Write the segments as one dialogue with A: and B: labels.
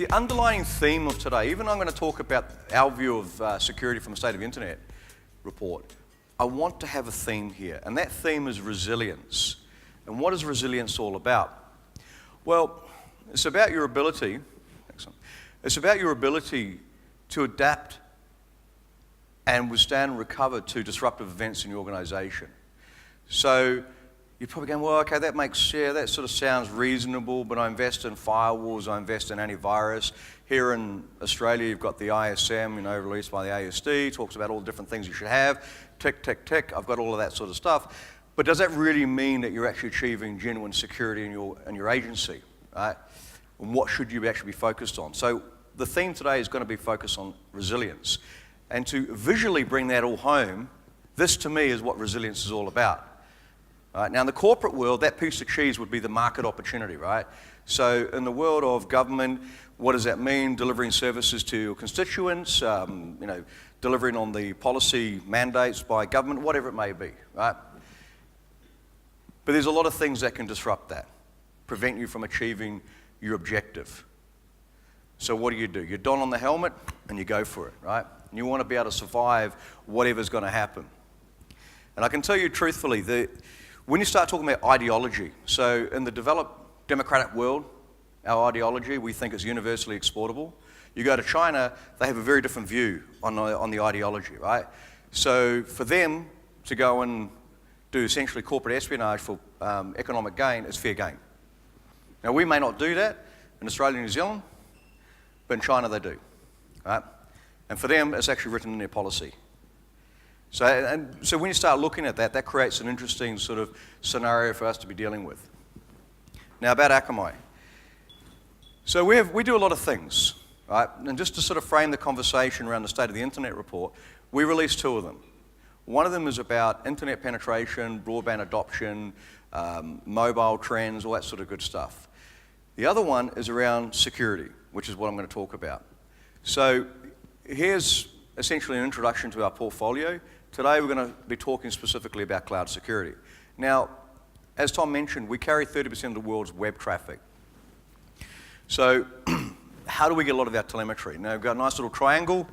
A: the underlying theme of today, even though I'm going to talk about our view of security from a State of the Internet report, I want to have a theme here, and that theme is resilience. And what is resilience all about? Well, it's about your ability, it's about your ability to adapt and withstand and recover to disruptive events in your organization. So you're probably going, well, okay, that sort of sounds reasonable, but I invest in firewalls, I invest in antivirus. Here in Australia, you've got the ISM, released by the ASD, talks about all the different things you should have. Tick, tick, tick, I've got all of that sort of stuff. But does that really mean that you're actually achieving genuine security in your agency, right? And what should you actually be focused on? So the theme today is going to be focused on resilience. And to visually bring that all home, this to me is what resilience is all about. Right? Now in the corporate world, that piece of cheese would be the market opportunity, right? So in the world of government, what does that mean? Delivering services to your constituents, delivering on the policy mandates by government, whatever it may be, right? But there's a lot of things that can disrupt that, prevent you from achieving your objective. So what do? You don on the helmet and you go for it, right? And you want to be able to survive whatever's going to happen. And I can tell you truthfully that when you start talking about ideology, so in the developed democratic world, our ideology, we think is universally exportable. You go to China, they have a very different view on the ideology, right? So for them to go and do essentially corporate espionage for economic gain is fair game. Now we may not do that in Australia and New Zealand, but in China they do, right? And for them, it's actually written in their policy. So when you start looking at that, that creates an interesting sort of scenario for us to be dealing with. Now about Akamai. So we do a lot of things, right? And just to sort of frame the conversation around the State of the Internet report, we released two of them. One of them is about internet penetration, broadband adoption, mobile trends, all that sort of good stuff. The other one is around security, which is what I'm going to talk about. So here's essentially an introduction to our portfolio. Today we're going to be talking specifically about cloud security. Now, as Tom mentioned, we carry 30% of the world's web traffic. So how do we get a lot of our telemetry? Now we've got a nice little triangle,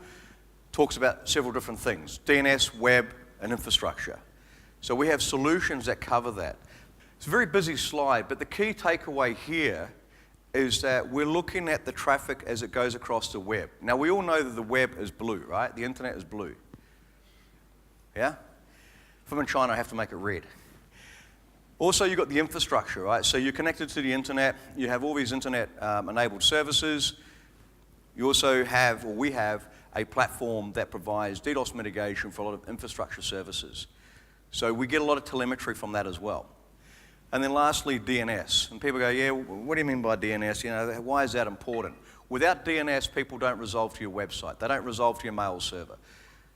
A: talks about several different things, DNS, web, and infrastructure. So we have solutions that cover that. It's a very busy slide, but the key takeaway here is that we're looking at the traffic as it goes across the web. Now we all know that the web is blue, right? The internet is blue. Yeah? If I'm in China, I have to make it red. Also, you've got the infrastructure, right? So you're connected to the internet, you have all these internet-enabled services. You also have, or we have, a platform that provides DDoS mitigation for a lot of infrastructure services. So we get a lot of telemetry from that as well. And then lastly, DNS. And people go, yeah, what do you mean by DNS? Why is that important? Without DNS, people don't resolve to your website. They don't resolve to your mail server.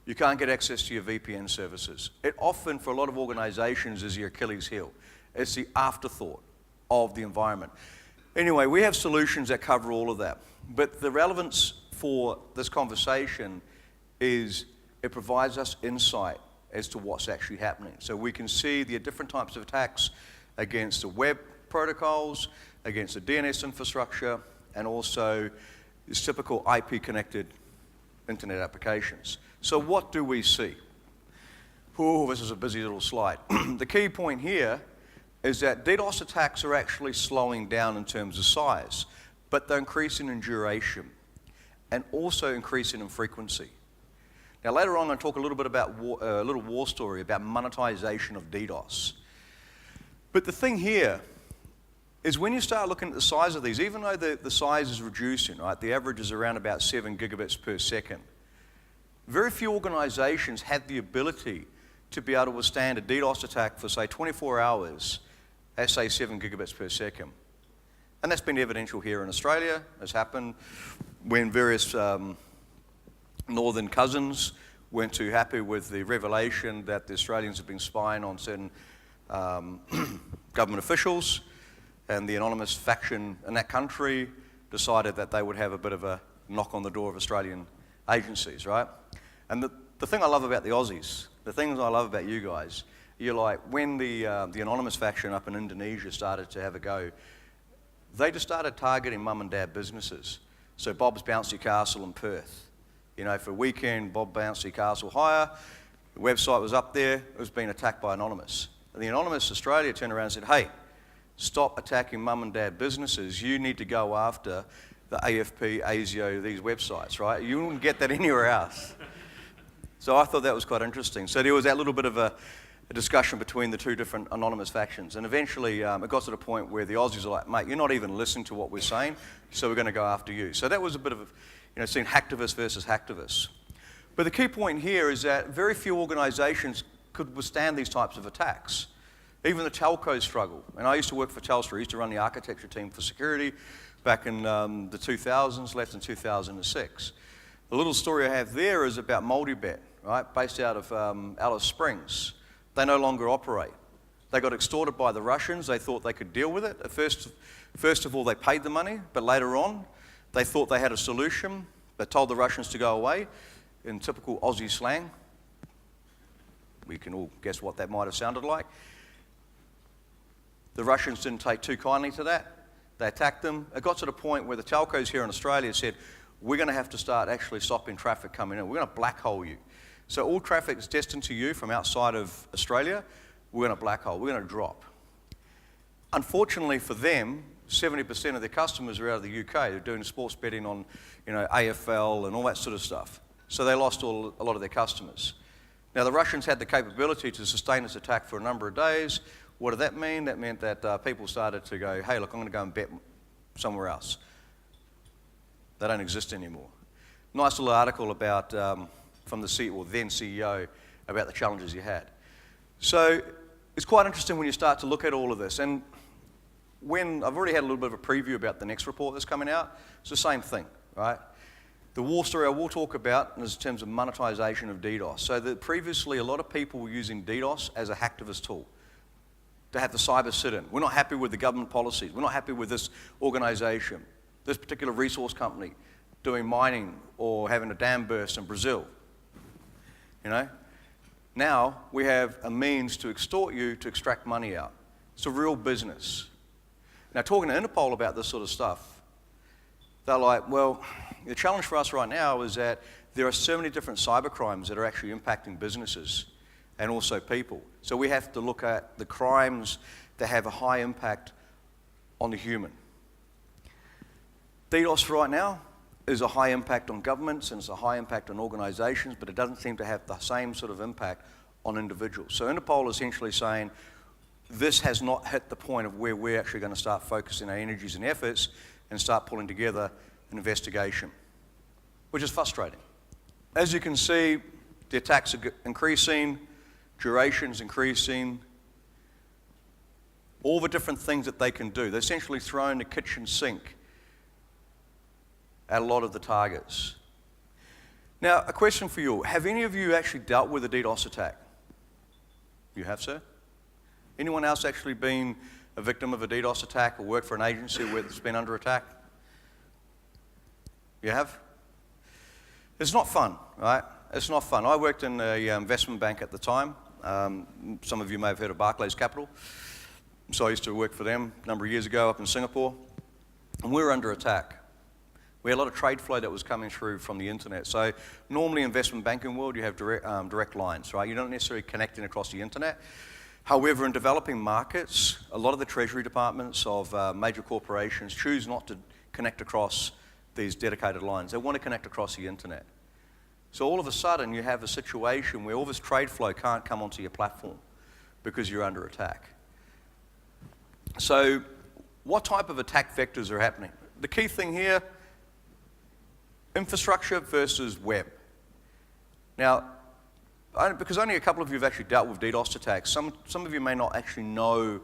A: You can't get access to your VPN services. It often, for a lot of organizations, is your Achilles heel. It's the afterthought of the environment. Anyway, we have solutions that cover all of that. But the relevance for this conversation is it provides us insight as to what's actually happening. So we can see the different types of attacks against the web protocols, against the DNS infrastructure, and also its typical IP-connected internet applications. So what do we see? Oh, this is a busy little slide. The key point here is that DDoS attacks are actually slowing down in terms of size, but they're increasing in duration and also increasing in frequency. Now later on, I'm going to talk a little bit about a little war story about monetization of DDoS. But the thing here is when you start looking at the size of these, even though the size is reducing, right, the average is around about 7 gigabits per second, very few organizations have the ability to be able to withstand a DDoS attack for, say, 24 hours at, say, 7 gigabits per second. And that's been evidential here in Australia. It's happened when various northern cousins weren't too happy with the revelation that the Australians have been spying on certain government officials, and the anonymous faction in that country decided that they would have a bit of a knock on the door of Australian agencies, right? And the thing I love about the Aussies, the things I love about you guys, you're like, when the anonymous faction up in Indonesia started to have a go, they just started targeting mum and dad businesses. So Bob's Bouncy Castle in Perth. You know, for a weekend, Bob Bouncy Castle hire, the website was up there, it was being attacked by Anonymous. And the Anonymous Australia turned around and said, hey, stop attacking mum and dad businesses. You need to go after the AFP, ASIO, these websites, right? You wouldn't get that anywhere else. So I thought that was quite interesting. So there was that little bit of a discussion between the two different Anonymous factions. And eventually it got to the point where the Aussies are like, mate, you're not even listening to what we're saying, so we're going to go after you. So that was a bit of, seeing hacktivists versus hacktivists. But the key point here is that very few organizations could withstand these types of attacks. Even the telcos struggle. And I used to work for Telstra. I used to run the architecture team for security back in the 2000s, left in 2006. The little story I have there is about Multibet, right, based out of Alice Springs. They no longer operate. They got extorted by the Russians. They thought they could deal with it. First of all, they paid the money, but later on, they thought they had a solution. They told the Russians to go away in typical Aussie slang. We can all guess what that might have sounded like. The Russians didn't take too kindly to that. They attacked them. It got to the point where the telcos here in Australia said, we're going to have to start actually stopping traffic coming in. We're going to black hole you. So all traffic is destined to you from outside of Australia, we're going to black hole. We're going to drop. Unfortunately for them, 70% of their customers are out of the UK. They're doing sports betting on, AFL and all that sort of stuff. So they lost a lot of their customers. Now, the Russians had the capability to sustain this attack for a number of days. What did that mean? That meant that people started to go, hey, look, I'm going to go and bet somewhere else. They don't exist anymore. Nice little article about, from the then CEO, about the challenges you had. So it's quite interesting when you start to look at all of this. And when I've already had a little bit of a preview about the next report that's coming out, it's the same thing, right? The war story I will talk about is in terms of monetization of DDoS. So that previously a lot of people were using DDoS as a hacktivist tool to have the cyber sit-in. We're not happy with the government policies. We're not happy with this organization, this particular resource company doing mining or having a dam burst in Brazil. Now we have a means to extort you to extract money out. It's a real business. Now talking to Interpol about this sort of stuff, they're like, well, the challenge for us right now is that there are so many different cyber crimes that are actually impacting businesses and also people. So we have to look at the crimes that have a high impact on the human. DDoS right now is a high impact on governments and it's a high impact on organizations, but it doesn't seem to have the same sort of impact on individuals. So Interpol is essentially saying this has not hit the point of where we're actually going to start focusing our energies and efforts and start pulling together an investigation, which is frustrating. As you can see, the attacks are increasing, duration's increasing, all the different things that they can do. They're essentially throwing the kitchen sink at a lot of the targets. Now, a question for you. Have any of you actually dealt with a DDoS attack? You have, sir? Anyone else actually been a victim of a DDoS attack or worked for an agency where it's been under attack? You have? It's not fun, right? It's not fun. I worked in an investment bank at the time. Some of you may have heard of Barclays Capital. So I used to work for them a number of years ago up in Singapore. And we were under attack. We had a lot of trade flow that was coming through from the internet. So normally in investment banking world, you have direct lines, right? You don't necessarily connecting across the internet. However, in developing markets, a lot of the treasury departments of major corporations choose not to connect across these dedicated lines. They want to connect across the internet. So all of a sudden, you have a situation where all this trade flow can't come onto your platform because you're under attack. So what type of attack vectors are happening? The key thing here, infrastructure versus web. Now, because only a couple of you have actually dealt with DDoS attacks, some of you may not actually know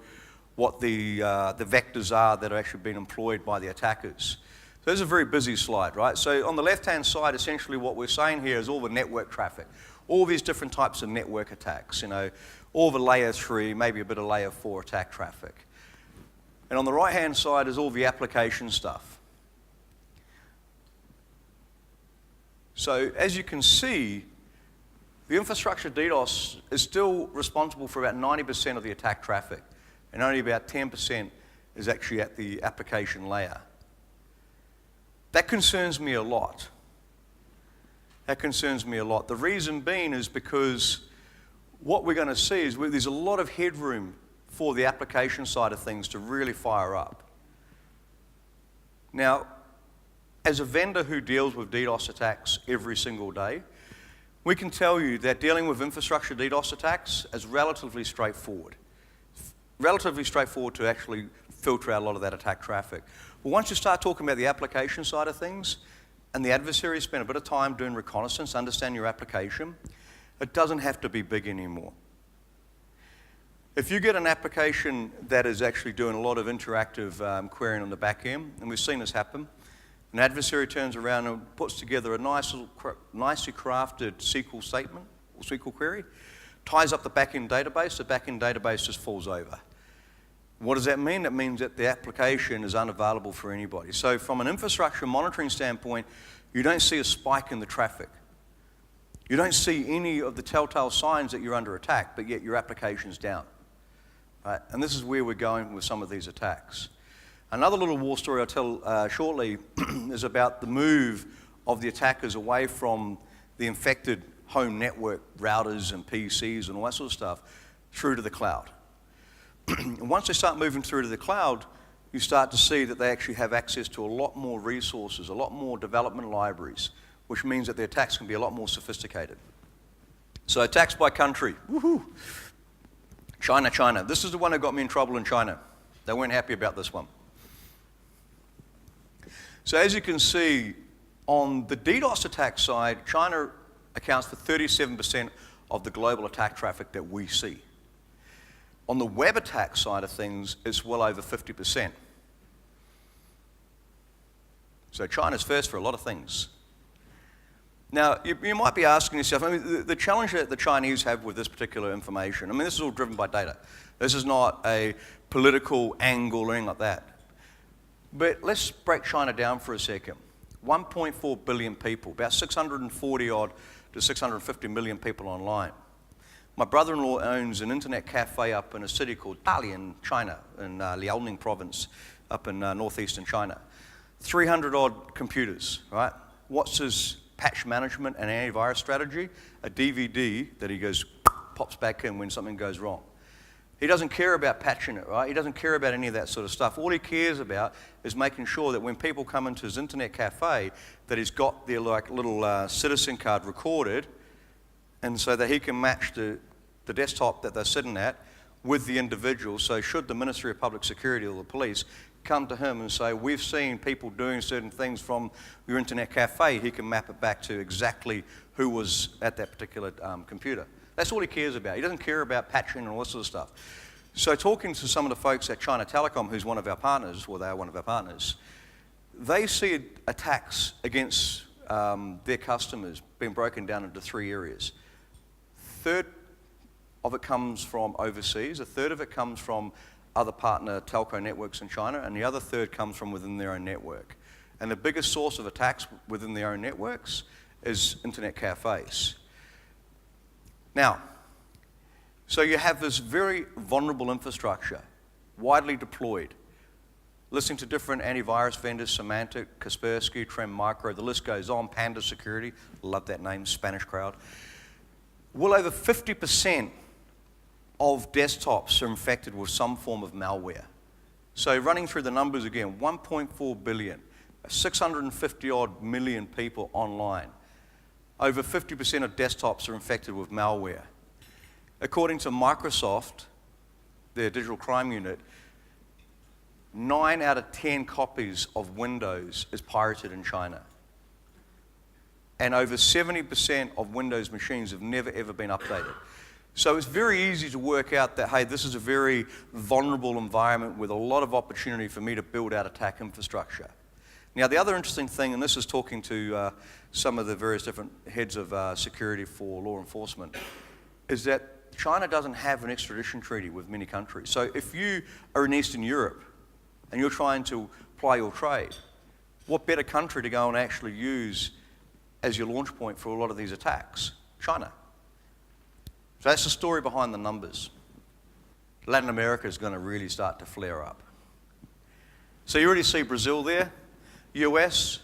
A: what the vectors are that are actually being employed by the attackers. So this is a very busy slide, right? So on the left-hand side, essentially what we're saying here is all the network traffic, all these different types of network attacks, all the layer 3, maybe a bit of layer 4 attack traffic. And on the right-hand side is all the application stuff. So as you can see, the infrastructure DDoS is still responsible for about 90% of the attack traffic, and only about 10% is actually at the application layer. That concerns me a lot. That concerns me a lot. The reason being is because what we're going to see is there's a lot of headroom for the application side of things to really fire up. Now, as a vendor who deals with DDoS attacks every single day, we can tell you that dealing with infrastructure DDoS attacks is relatively straightforward. Relatively straightforward to actually filter out a lot of that attack traffic. But once you start talking about the application side of things, and the adversary spend a bit of time doing reconnaissance, understand your application, it doesn't have to be big anymore. If you get an application that is actually doing a lot of interactive querying on the back end, and we've seen this happen, an adversary turns around and puts together a nicely crafted SQL statement or SQL query, ties up the back-end database, the back-end database just falls over. What does that mean? That means that the application is unavailable for anybody. So from an infrastructure monitoring standpoint, you don't see a spike in the traffic. You don't see any of the telltale signs that you're under attack, but yet your application's down. Right? And this is where we're going with some of these attacks. Another little war story I'll tell shortly is about the move of the attackers away from the infected home network routers and PCs and all that sort of stuff through to the cloud. And once they start moving through to the cloud, you start to see that they actually have access to a lot more resources, a lot more development libraries, which means that the attacks can be a lot more sophisticated. So attacks by country. Woohoo! China. This is the one that got me in trouble in China. They weren't happy about this one. So as you can see, on the DDoS attack side, China accounts for 37% of the global attack traffic that we see. On the web attack side of things, it's well over 50%. So China's first for a lot of things. Now, you might be asking yourself, I mean, the challenge that the Chinese have with this particular information, I mean, this is all driven by data. This is not a political angle or anything like that. But let's break China down for a second. 1.4 billion people, about 640 odd to 650 million people online. My brother-in-law owns an internet cafe up in a city called Dali in China, in Liaoning province, up in northeastern China. 300 odd computers, right? What's his patch management and antivirus strategy? A DVD that he goes, pops back in when something goes wrong. He doesn't care about patching it, right? He doesn't care about any of that sort of stuff. All he cares about is making sure that when people come into his internet cafe, that he's got their little citizen card recorded, and so that he can match the desktop that they're sitting at with the individual. So should the Ministry of Public Security or the police come to him and say, we've seen people doing certain things from your internet cafe, he can map it back to exactly who was at that particular computer. That's all he cares about. He doesn't care about patching and all this sort of stuff. So talking to some of the folks at China Telecom, who's one of our partners, well, they are one of our partners, they see attacks against their customers being broken down into 3 areas. Third of it comes from overseas, a third of it comes from other partner telco networks in China, and the other third comes from within their own network. And the biggest source of attacks within their own networks is internet cafes. Now, so you have this very vulnerable infrastructure, widely deployed, listening to different antivirus vendors, Symantec, Kaspersky, Trend Micro, the list goes on, Panda Security, love that name, Spanish crowd. Well over 50% of desktops are infected with some form of malware. So running through the numbers again, 1.4 billion, 650 odd million people online. Over 50% of desktops are infected with malware. According to Microsoft, their digital crime unit, 9 out of 10 copies of Windows is pirated in China. And over 70% of Windows machines have never ever been updated. So it's very easy to work out that, hey, this is a very vulnerable environment with a lot of opportunity for me to build out attack infrastructure. Now, the other interesting thing, and this is talking to some of the various different heads of security for law enforcement, is that China doesn't have an extradition treaty with many countries. So if you are in Eastern Europe and you're trying to ply your trade, what better country to go and actually use as your launch point for a lot of these attacks? China. So that's the story behind the numbers. Latin America is going to really start to flare up. So you already see Brazil there, US,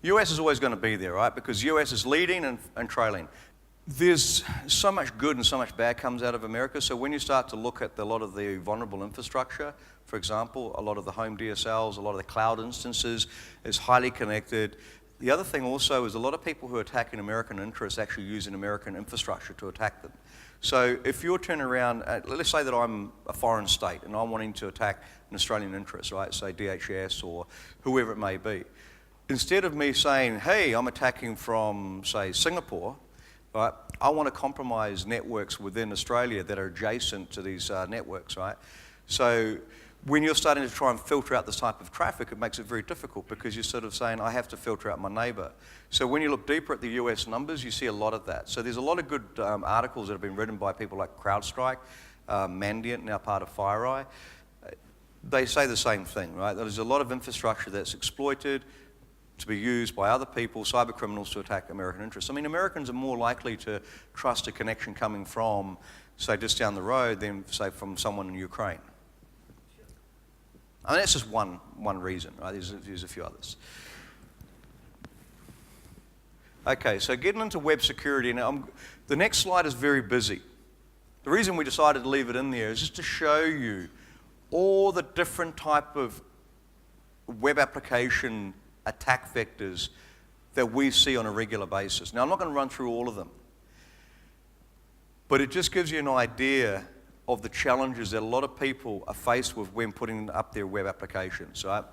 A: US is always going to be there, right? Because US is leading and trailing. There's so much good and so much bad comes out of America. So when you start to look at a lot of the vulnerable infrastructure, for example, a lot of the home DSLs, a lot of the cloud instances is highly connected. The other thing also is a lot of people who are attacking American interests actually using American infrastructure to attack them. So if you're turning around, let's say that I'm a foreign state and I'm wanting to attack an Australian interest, right? Say DHS or whoever it may be. Instead of me saying, hey, I'm attacking from, say, Singapore, right? I want to compromise networks within Australia that are adjacent to these networks, right? So when you're starting to try and filter out this type of traffic, it makes it very difficult because you're sort of saying, I have to filter out my neighbor. So when you look deeper at the US numbers, you see a lot of that. So there's a lot of good articles that have been written by people like CrowdStrike, Mandarin, now part of FireEye. They say the same thing, right? There's a lot of infrastructure that's exploited to be used by other people, cyber criminals, to attack American interests. I mean, Americans are more likely to trust a connection coming from, say, just down the road than, say, from someone in Ukraine. I mean, that's just one reason, right? There's a few others. Okay, so getting into web security. Now, the next slide is very busy. The reason we decided to leave it in there is just to show you all the different type of web application attack vectors that we see on a regular basis. Now, I'm not going to run through all of them, but it just gives you an idea of the challenges that a lot of people are faced with when putting up their web applications, right?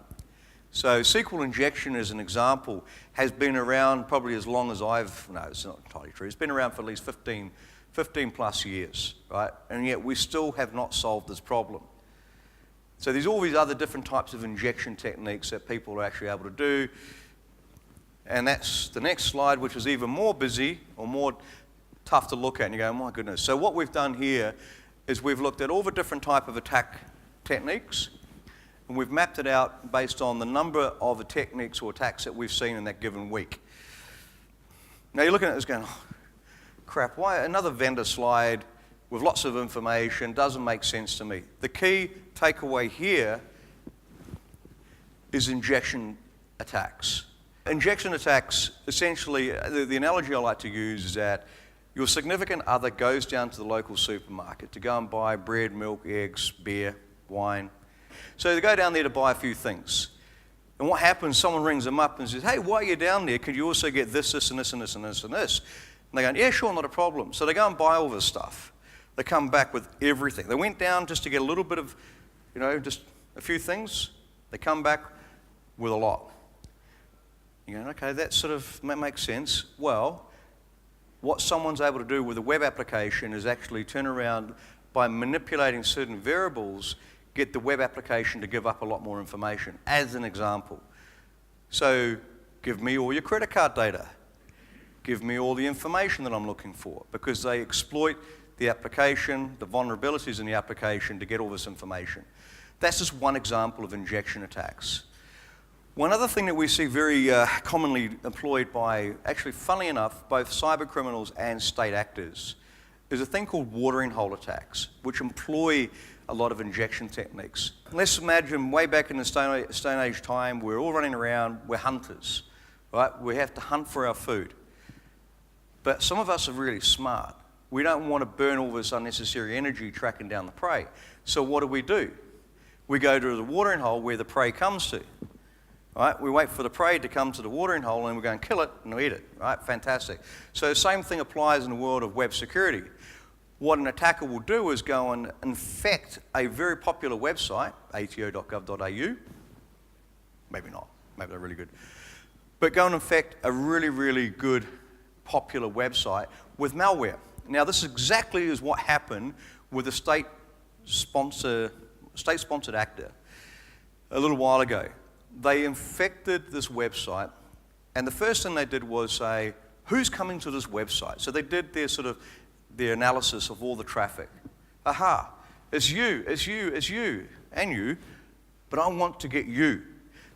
A: So SQL injection, as an example, has been around probably as long as no, it's not entirely true. It's been around for at least 15 plus years, right? And yet we still have not solved this problem. So there's all these other different types of injection techniques that people are actually able to do. And that's the next slide, which is even more busy or more tough to look at. And you go, oh my goodness. So what we've done here is we've looked at all the different type of attack techniques, and we've mapped it out based on the number of techniques or attacks that we've seen in that given week. Now you're looking at this going, oh, crap, why another vendor slide with lots of information doesn't make sense to me. The key takeaway here is injection attacks. Injection attacks, essentially, the analogy I like to use is that your significant other goes down to the local supermarket to go and buy bread, milk, eggs, beer, wine. So they go down there to buy a few things. And what happens, someone rings them up and says, hey, while you're down there, could you also get this, this, and this, and this, and this, and this? And they go, yeah, sure, not a problem. So they go and buy all this stuff. They come back with everything. They went down just to get a little bit of, just a few things. They come back with a lot. You go, okay, that sort of makes sense. Well, what someone's able to do with a web application is actually turn around by manipulating certain variables, get the web application to give up a lot more information, as an example. So give me all your credit card data. Give me all the information that I'm looking for, because they exploit the application, the vulnerabilities in the application to get all this information. That's just one example of injection attacks. One other thing that we see very commonly employed by, actually, funnily enough, both cyber criminals and state actors, is a thing called watering hole attacks, which employ a lot of injection techniques. Let's imagine way back in the Stone Age time, we're all running around, we're hunters, right? We have to hunt for our food. But some of us are really smart. We don't want to burn all this unnecessary energy tracking down the prey. So what do? We go to the watering hole where the prey comes to. Right? We wait for the prey to come to the watering hole and we go and kill it and we eat it. Right? Fantastic. So the same thing applies in the world of web security. What an attacker will do is go and infect a very popular website, ato.gov.au. Maybe not. Maybe they're really good. But go and infect a really, really good popular website with malware. Now, this is exactly is what happened with a state-sponsored actor a little while ago. They infected this website, and the first thing they did was say, who's coming to this website? So they did their analysis of all the traffic. Aha, it's you, and you, but I want to get you.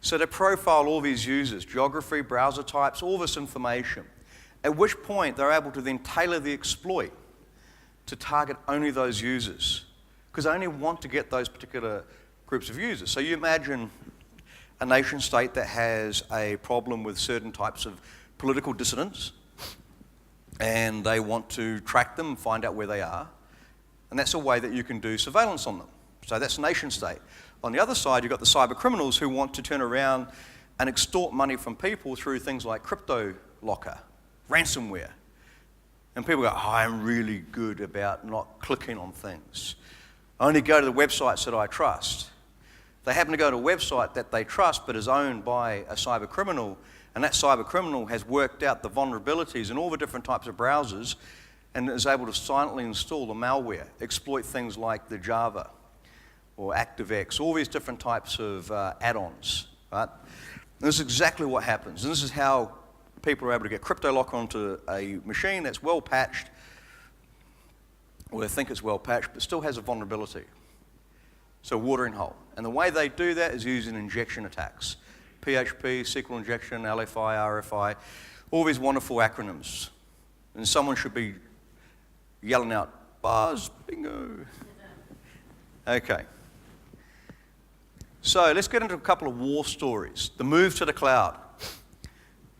A: So they profile all these users, geography, browser types, all this information. At which point they're able to then tailor the exploit to target only those users, because they only want to get those particular groups of users. So you imagine a nation state that has a problem with certain types of political dissidents, and they want to track them and find out where they are. And that's a way that you can do surveillance on them. So that's nation state. On the other side, you've got the cyber criminals who want to turn around and extort money from people through things like crypto locker, ransomware. And people go, oh, I'm really good about not clicking on things. I only go to the websites that I trust. They happen to go to a website that they trust but is owned by a cyber criminal, and that cyber criminal has worked out the vulnerabilities in all the different types of browsers and is able to silently install the malware, exploit things like the Java or ActiveX, all these different types of add-ons, right? And this is exactly what happens. And this is how people are able to get crypto lock onto a machine that's well patched, or they think it's well patched, but still has a vulnerability. So watering hole. And the way they do that is using injection attacks. PHP, SQL injection, LFI, RFI, all these wonderful acronyms. And someone should be yelling out, buzz, bingo. Okay. So let's get into a couple of war stories. The move to the cloud.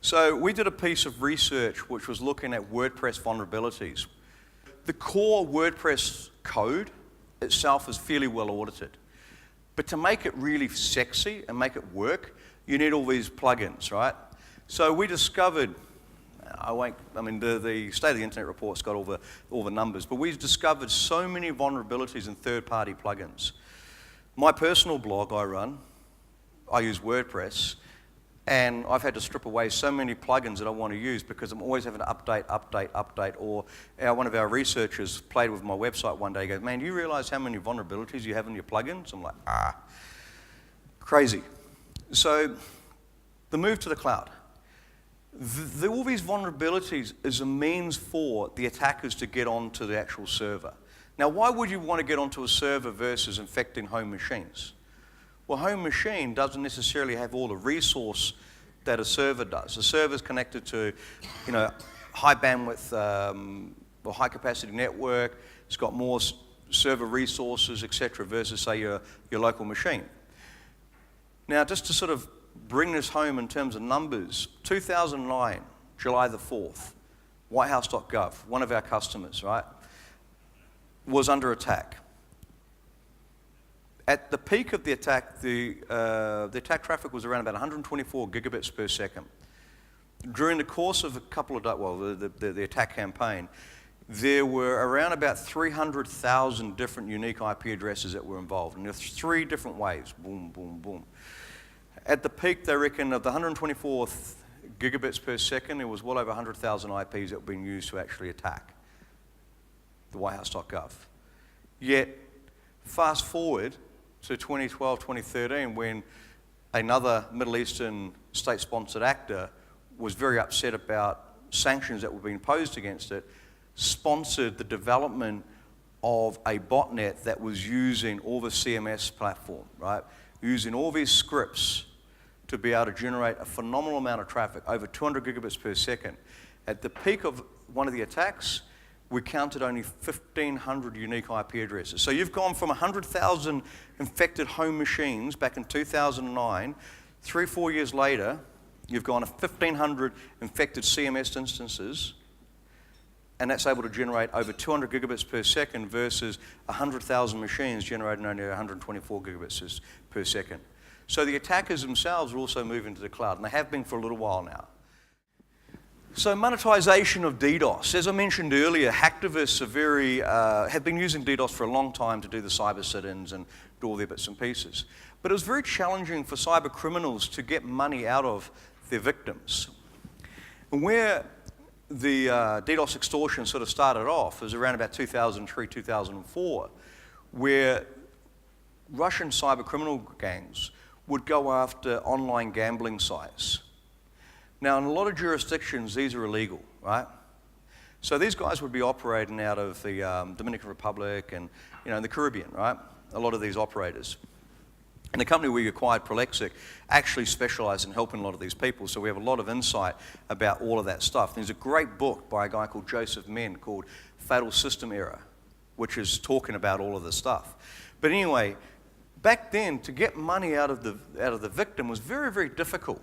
A: So we did a piece of research which was looking at WordPress vulnerabilities. The core WordPress code itself is fairly well audited. But to make it really sexy and make it work, you need all these plugins, right? So we discovered, the State of the Internet report's got all the numbers, but we've discovered so many vulnerabilities in third-party plugins. My personal blog I use WordPress, and I've had to strip away so many plugins that I want to use because I'm always having to update, or one of our researchers played with my website one day, he goes, man, do you realize how many vulnerabilities you have in your plugins? I'm like, crazy. So the move to the cloud. All these vulnerabilities is a means for the attackers to get onto the actual server. Now, why would you want to get onto a server versus infecting home machines? Well, home machine doesn't necessarily have all the resource that a server does. A server is connected to, high bandwidth or high capacity network. It's got more server resources, etc., versus say your local machine. Now, just to sort of bring this home in terms of numbers, 2009, July the 4th, whitehouse.gov, one of our customers, right, was under attack. At the peak of the attack, the attack traffic was around about 124 gigabits per second. During the course of a couple of days, the attack campaign, there were around about 300,000 different unique IP addresses that were involved, and there were 3 different waves, boom, boom, boom. At the peak, they reckon of the 124 gigabits per second, there was well over 100,000 IPs that were being used to actually attack the whitehouse.gov. Yet, fast forward to 2012, 2013, when another Middle Eastern state-sponsored actor was very upset about sanctions that were being imposed against it, sponsored the development of a botnet that was using all the CMS platform, right? Using all these scripts to be able to generate a phenomenal amount of traffic, over 200 gigabits per second. At the peak of one of the attacks, we counted only 1,500 unique IP addresses. So you've gone from 100,000 infected home machines back in 2009, 3-4 years later, you've gone to 1,500 infected CMS instances, and that's able to generate over 200 gigabits per second versus 100,000 machines generating only 124 gigabits per second. So the attackers themselves are also moving to the cloud, and they have been for a little while now. So monetization of DDoS. As I mentioned earlier, hacktivists have been using DDoS for a long time to do the cyber sit-ins and do all their bits and pieces. But it was very challenging for cyber criminals to get money out of their victims. And where the DDoS extortion sort of started off was around about 2003, 2004, where Russian cyber criminal gangs would go after online gambling sites. Now, in a lot of jurisdictions, these are illegal, right? So these guys would be operating out of the Dominican Republic and, in the Caribbean, right? A lot of these operators. And the company we acquired, Prolexic, actually specialized in helping a lot of these people, so we have a lot of insight about all of that stuff. There's a great book by a guy called Joseph Menn called Fatal System Error, which is talking about all of this stuff. But anyway, back then, to get money out of the victim was very, very difficult.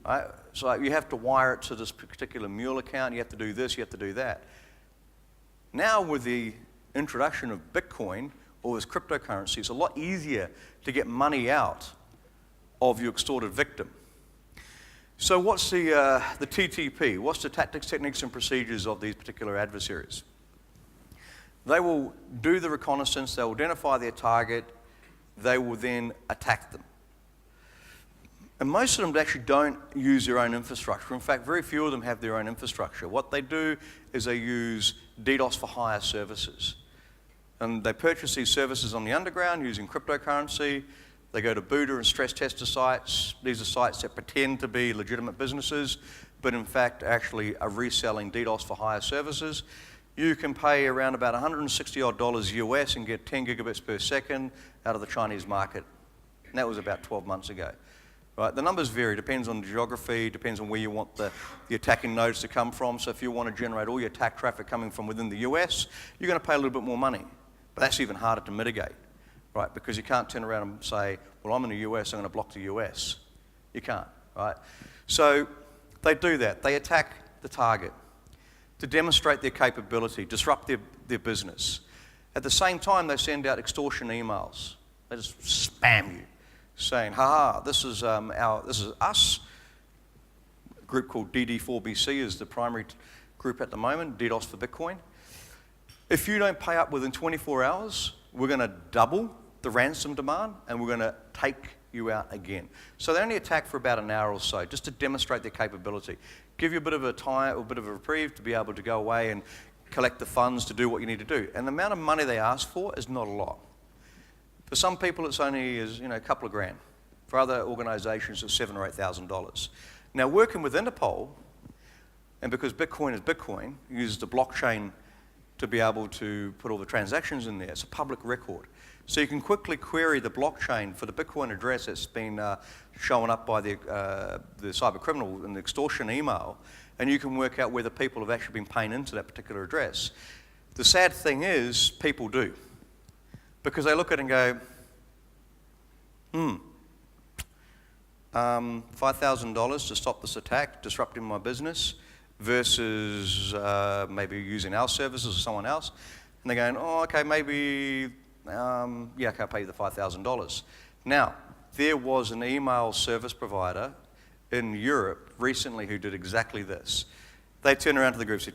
A: Right? So you have to wire it to this particular mule account, you have to do this, you have to do that. Now with the introduction of Bitcoin, or as cryptocurrency, it's a lot easier to get money out of your extorted victim. So what's the TTP? What's the tactics, techniques, and procedures of these particular adversaries? They will do the reconnaissance, they'll identify their target, they will then attack them. And most of them actually don't use their own infrastructure. In fact, very few of them have their own infrastructure. What they do is they use DDoS for hire services. And they purchase these services on the underground using cryptocurrency. They go to Buddha and stress tester sites. These are sites that pretend to be legitimate businesses, but in fact actually are reselling DDoS for hire services. You can pay around about $160 US and get 10 gigabits per second out of the Chinese market. And that was about 12 months ago. Right, the numbers vary, depends on the geography, depends on where you want the attacking nodes to come from. So if you want to generate all your attack traffic coming from within the US, you're going to pay a little bit more money. But that's even harder to mitigate, right? Because you can't turn around and say, well, I'm in the US, I'm going to block the US. You can't, right? So they do that. They attack the target to demonstrate their capability, disrupt their business. At the same time, they send out extortion emails. They just spam you, saying, "Ha, this is us." A group called DD4BC is the primary group at the moment, DDoS for Bitcoin. If you don't pay up within 24 hours, we're going to double the ransom demand, and we're going to take you out again. So they only attack for about an hour or so, just to demonstrate their capability. Give you a bit of a time, or a bit of a reprieve to be able to go away and collect the funds to do what you need to do. And the amount of money they ask for is not a lot. For some people, it's only a couple of grand. For other organizations, it's $7,000 or $8,000. Now, working with Interpol, and because Bitcoin is Bitcoin, uses the blockchain to be able to put all the transactions in there. It's a public record. So you can quickly query the blockchain for the Bitcoin address that's been shown up by the cyber criminal in the extortion email, and you can work out whether people have actually been paying into that particular address. The sad thing is, people do. Because they look at it and go, $5,000 to stop this attack, disrupting my business, versus maybe using our services or someone else. And they're going, oh, okay, maybe, okay, I'll pay you the $5,000. Now, there was an email service provider in Europe recently who did exactly this. They turned around to the group and said,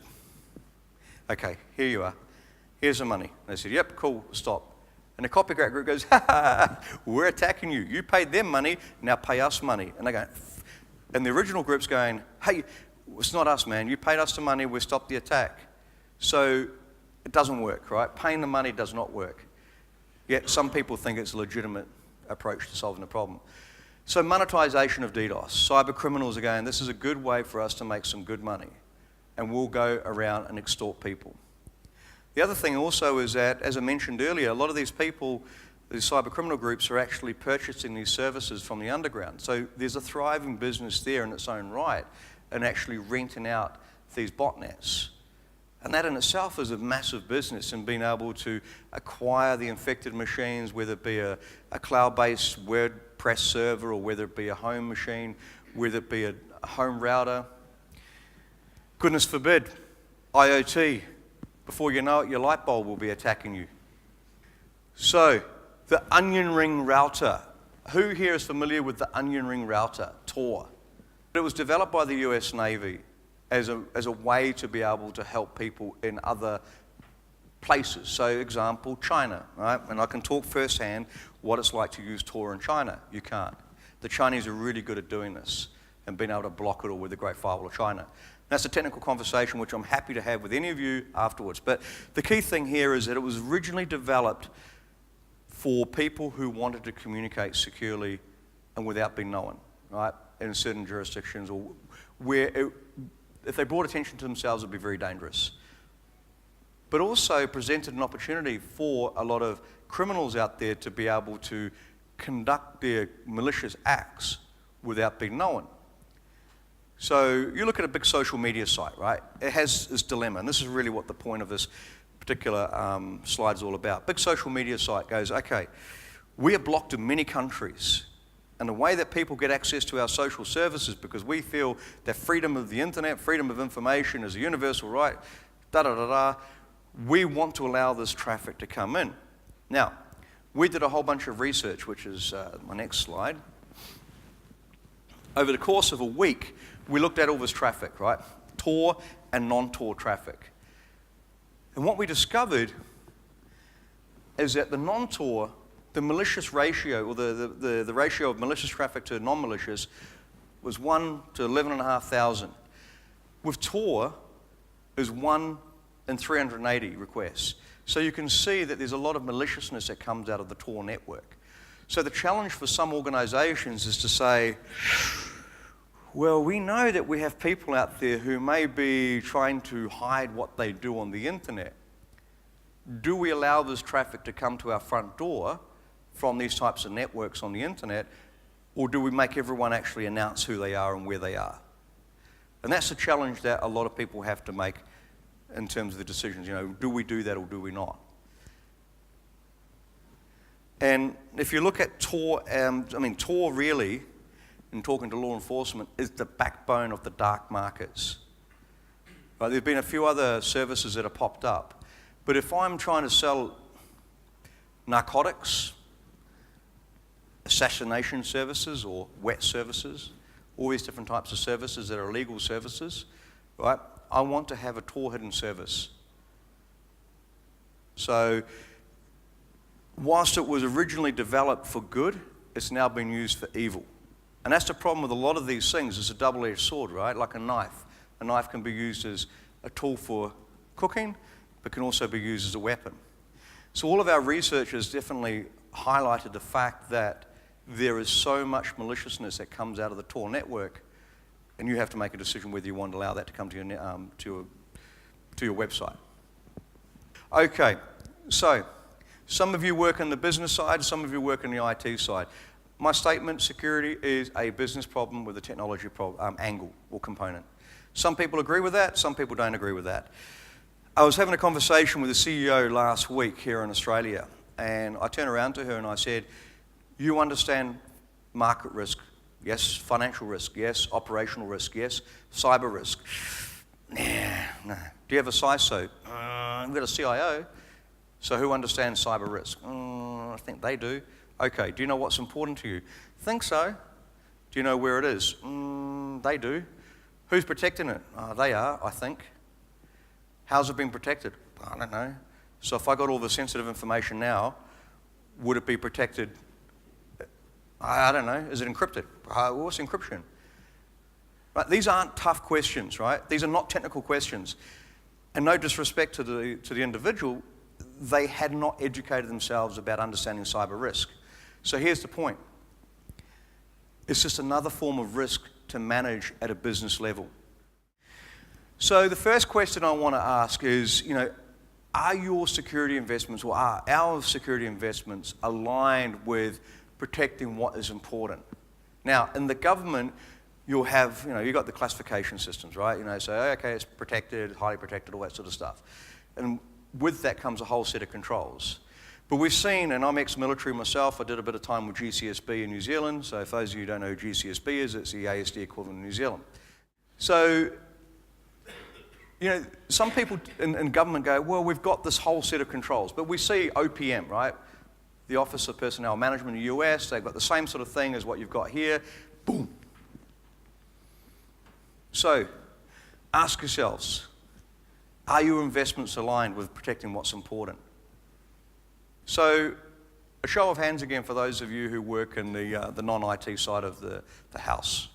A: okay, here you are. Here's the money. And they said, yep, cool, stop. And the copycat group goes, ha ha, we're attacking you. You paid them money, now pay us money. And they go, and the original group's going, hey, it's not us, man. You paid us the money, we stopped the attack. So it doesn't work, right? Paying the money does not work. Yet some people think it's a legitimate approach to solving the problem. So monetization of DDoS. Cyber criminals are going, this is a good way for us to make some good money. And we'll go around and extort people. The other thing also is that, as I mentioned earlier, a lot of these people, these cyber criminal groups, are actually purchasing these services from the underground. So there's a thriving business there in its own right, and actually renting out these botnets. And that in itself is a massive business, in being able to acquire the infected machines, whether it be a cloud-based WordPress server, or whether it be a home machine, whether it be a home router. Goodness forbid, IoT. Before you know it, your light bulb will be attacking you. So, the onion ring router. Who here is familiar with the onion ring router, Tor? It was developed by the US Navy as a way to be able to help people in other places. So, example, China, right? And I can talk firsthand what it's like to use Tor in China. You can't. The Chinese are really good at doing this and being able to block it all with the Great Firewall of China. That's a technical conversation which I'm happy to have with any of you afterwards. But the key thing here is that it was originally developed for people who wanted to communicate securely and without being known, right? In certain jurisdictions, or where if they brought attention to themselves, it would be very dangerous. But also presented an opportunity for a lot of criminals out there to be able to conduct their malicious acts without being known. So you look at a big social media site, right? It has this dilemma, and this is really what the point of this particular slide is all about. Big social media site goes, okay, We are blocked in many countries. And the way that people get access to our social services, because we feel that freedom of the internet, freedom of information is a universal right, we want to allow this traffic to come in. Now, we did a whole bunch of research, which is my next slide. Over the course of a week, we looked at all this traffic, right? Tor and non-Tor traffic. And what we discovered is that the non-Tor, the malicious ratio, or the ratio of malicious traffic to non-malicious, was 1 to 11,500. With Tor, is 1 in 380 requests. So you can see that there's a lot of maliciousness that comes out of the Tor network. So the challenge for some organizations is to say, well, we know that we have people out there who may be trying to hide what they do on the internet. Do we allow this traffic to come to our front door from these types of networks on the internet, or do we make everyone actually announce who they are and where they are? And that's the challenge that a lot of people have to make in terms of the decisions. You know, do we do that or do we not? And if you look at Tor, Tor really, in talking to law enforcement, is the backbone of the dark markets. Right, there have been a few other services that have popped up, but if I'm trying to sell narcotics, assassination services or wet services, all these different types of services that are illegal services, right? I want to have a Tor hidden service. So, whilst it was originally developed for good, it's now been used for evil. And that's the problem with a lot of these things. It's a double-edged sword, right? Like a knife. A knife can be used as a tool for cooking, but can also be used as a weapon. So all of our research has definitely highlighted the fact that there is so much maliciousness that comes out of the Tor network, and you have to make a decision whether you want to allow that to come to your website. Okay, so some of you work on the business side, some of you work on the IT side. My statement, security is a business problem with a technology angle or component. Some people agree with that, some people don't agree with that. I was having a conversation with the CEO last week here in Australia, and I turned around to her and I said, you understand market risk, yes. Financial risk, yes. Operational risk, yes. Cyber risk, nah. Do you have a CISO? We've got a CIO. So who understands cyber risk? I think they do. Okay, do you know what's important to you? Think so. Do you know where it is? They do. Who's protecting it? They are, I think. How's it being protected? I don't know. So if I got all the sensitive information now, would it be protected? I don't know. Is it encrypted? What's encryption? Right? These aren't tough questions, right? These are not technical questions. And no disrespect to the individual, they had not educated themselves about understanding cyber risk. So here's the point. It's just another form of risk to manage at a business level. So the first question I want to ask is, are your security investments or are our security investments aligned with protecting what is important? Now, in the government, you'll have, you've got the classification systems, right? So, okay, it's protected, highly protected, all that sort of stuff. And with that comes a whole set of controls. But we've seen, and I'm ex-military myself, I did a bit of time with GCSB in New Zealand. So for those of you who don't know who GCSB is, it's the ASD equivalent in New Zealand. So, some people in government go, well, we've got this whole set of controls. But we see OPM, right? The Office of Personnel Management in the US, they've got the same sort of thing as what you've got here. Boom. So, ask yourselves, are your investments aligned with protecting what's important? So, a show of hands again for those of you who work in the non-IT side of the house.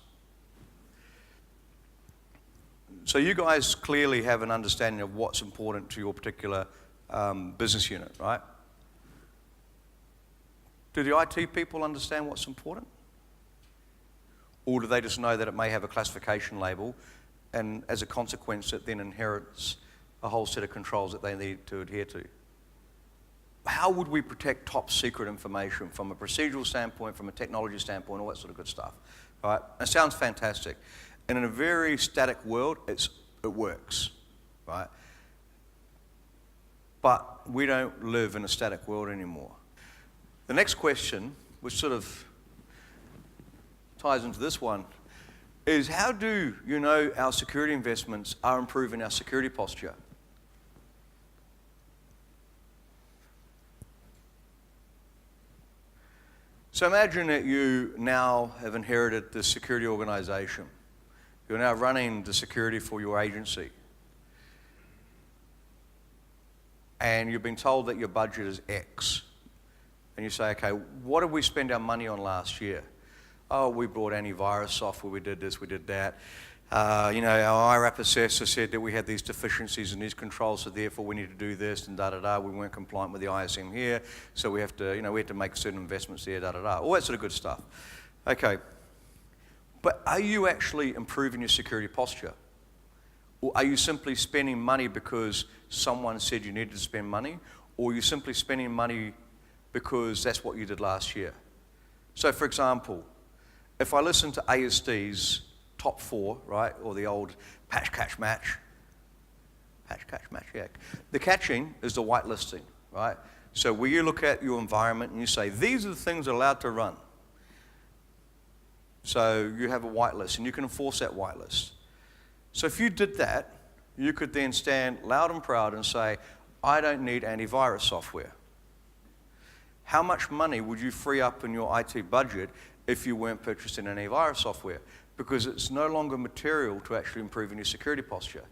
A: So you guys clearly have an understanding of what's important to your particular business unit, right? Do the IT people understand what's important? Or do they just know that it may have a classification label, and as a consequence it then inherits a whole set of controls that they need to adhere to? How would we protect top secret information from a procedural standpoint, from a technology standpoint, all that sort of good stuff? Right? It sounds fantastic. And in a very static world, it works, right? But we don't live in a static world anymore. The next question, which sort of ties into this one, is how do you know our security investments are improving our security posture? So imagine that you now have inherited this security organization. You're now running the security for your agency. And you've been told that your budget is X. And you say, okay, what did we spend our money on last year? Oh, we bought antivirus software, we did this, we did that. Our IRAP assessor said that we had these deficiencies in these controls, so therefore we need to do this and da-da-da. We weren't compliant with the ISM here, so we have to, we had to make certain investments there, da-da-da. All that sort of good stuff. Okay, but are you actually improving your security posture? Or are you simply spending money because someone said you needed to spend money? Or are you simply spending money because that's what you did last year? So for example, if I listen to ASD's top 4, right, or the old patch, catch, match, yeah. The catching is the whitelisting, right? So where you look at your environment and you say, these are the things that are allowed to run. So you have a whitelist and you can enforce that whitelist. So if you did that, you could then stand loud and proud and say, I don't need antivirus software. How much money would you free up in your IT budget if you weren't purchasing antivirus software? Because it's no longer material to actually improving your security posture.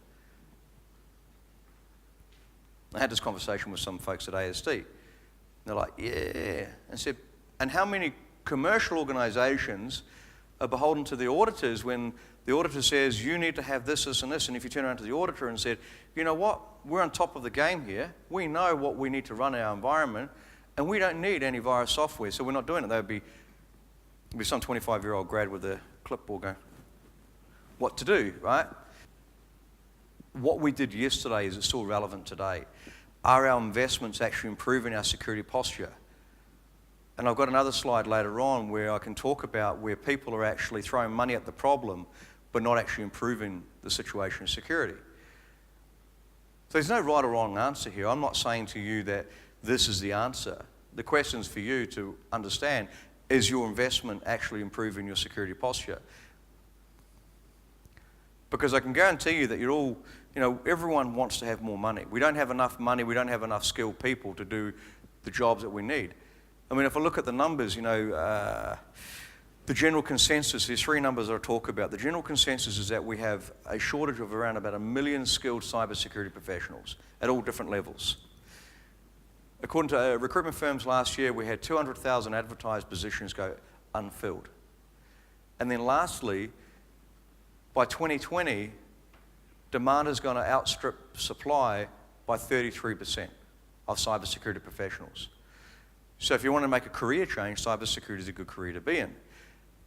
A: I had this conversation with some folks at ASD. They're like, yeah. I said, and how many commercial organizations are beholden to the auditors when the auditor says, you need to have this, this, and this, and if you turn around to the auditor and said, you know what, we're on top of the game here, we know what we need to run our environment, and we don't need antivirus software, so we're not doing it. There'd be some 25-year-old grad with a clipboard going, what to do, right? What we did yesterday, is it still relevant today? Are our investments actually improving our security posture? And I've got another slide later on where I can talk about where people are actually throwing money at the problem but not actually improving the situation of security. So there's no right or wrong answer here. I'm not saying to you that this is the answer. The question is for you to understand, is your investment actually improving your security posture? Because I can guarantee you that you're all, everyone wants to have more money. We don't have enough money, we don't have enough skilled people to do the jobs that we need. I mean, if I look at the numbers, the general consensus, there's 3 numbers that I talk about. The general consensus is that we have a shortage of around about 1 million skilled cybersecurity professionals at all different levels. According to recruitment firms last year, we had 200,000 advertised positions go unfilled. And then lastly, by 2020, demand is going to outstrip supply by 33% of cybersecurity professionals. So if you want to make a career change, cybersecurity is a good career to be in.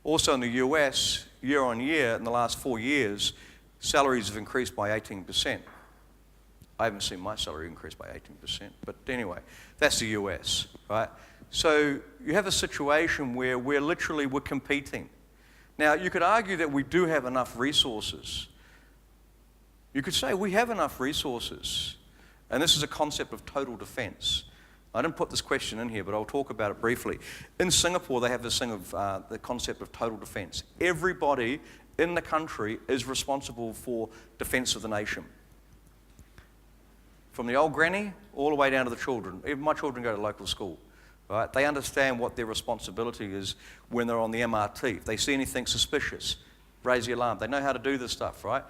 A: Also in the US, year on year, in the last 4 years, salaries have increased by 18%. I haven't seen my salary increase by 18%, but anyway, that's the US, right? So you have a situation where we're competing. Now, you could argue that we do have enough resources. You could say we have enough resources, and this is a concept of total defense. I didn't put this question in here, but I'll talk about it briefly. In Singapore, they have this thing of the concept of total defense. Everybody in the country is responsible for defense of the nation. From the old granny all the way down to the children. Even my children go to local school. Right? They understand what their responsibility is when they're on the MRT. If they see anything suspicious, raise the alarm. They know how to do this stuff, right?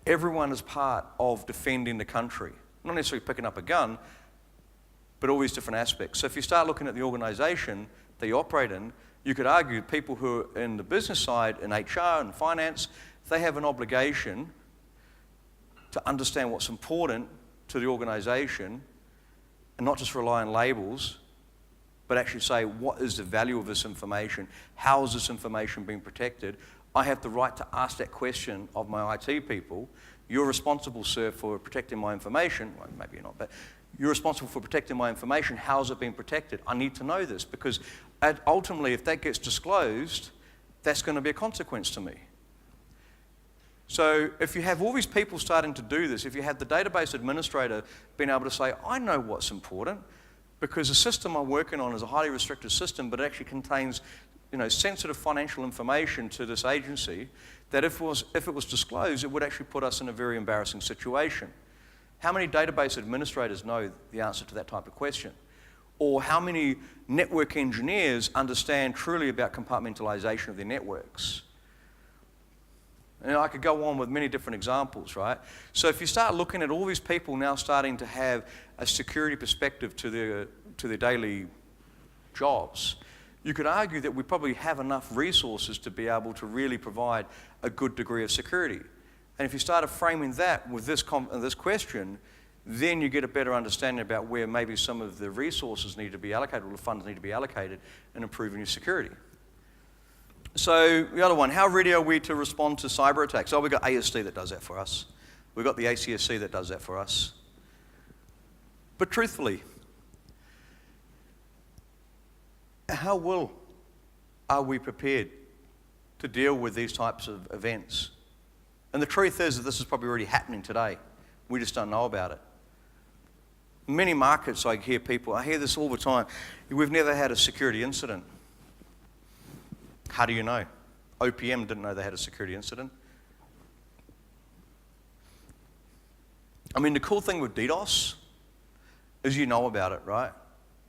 A: Everyone is part of defending the country. Not necessarily picking up a gun, but all these different aspects. So if you start looking at the organization that you operate in, you could argue people who are in the business side, in HR and finance, they have an obligation to understand what's important to the organization and not just rely on labels, but actually say, what is the value of this information? How is this information being protected? I have the right to ask that question of my IT people. You're responsible, sir, for protecting my information. Well, maybe you're not, but you're responsible for protecting my information. How is it being protected? I need to know this because ultimately, if that gets disclosed, that's going to be a consequence to me. So if you have all these people starting to do this, if you have the database administrator being able to say, I know what's important, Because the system I'm working on is a highly restricted system, but it actually contains sensitive financial information to this agency that if it was disclosed, it would actually put us in a very embarrassing situation. How many database administrators know the answer to that type of question? Or how many network engineers understand truly about compartmentalization of their networks? And I could go on with many different examples, right? So if you start looking at all these people now starting to have a security perspective to their daily jobs, you could argue that we probably have enough resources to be able to really provide a good degree of security. And if you started framing that with this question, then you get a better understanding about where maybe some of the resources need to be allocated or the funds need to be allocated in improving your security. So the other one, how ready are we to respond to cyber attacks? Oh, we've got ASD that does that for us. We've got the ACSC that does that for us. But truthfully, how well are we prepared to deal with these types of events? And the truth is that this is probably already happening today. We just don't know about it. In many markets, I hear this all the time, we've never had a security incident. How do you know? OPM didn't know they had a security incident. I mean, the cool thing with DDoS is you know about it, right?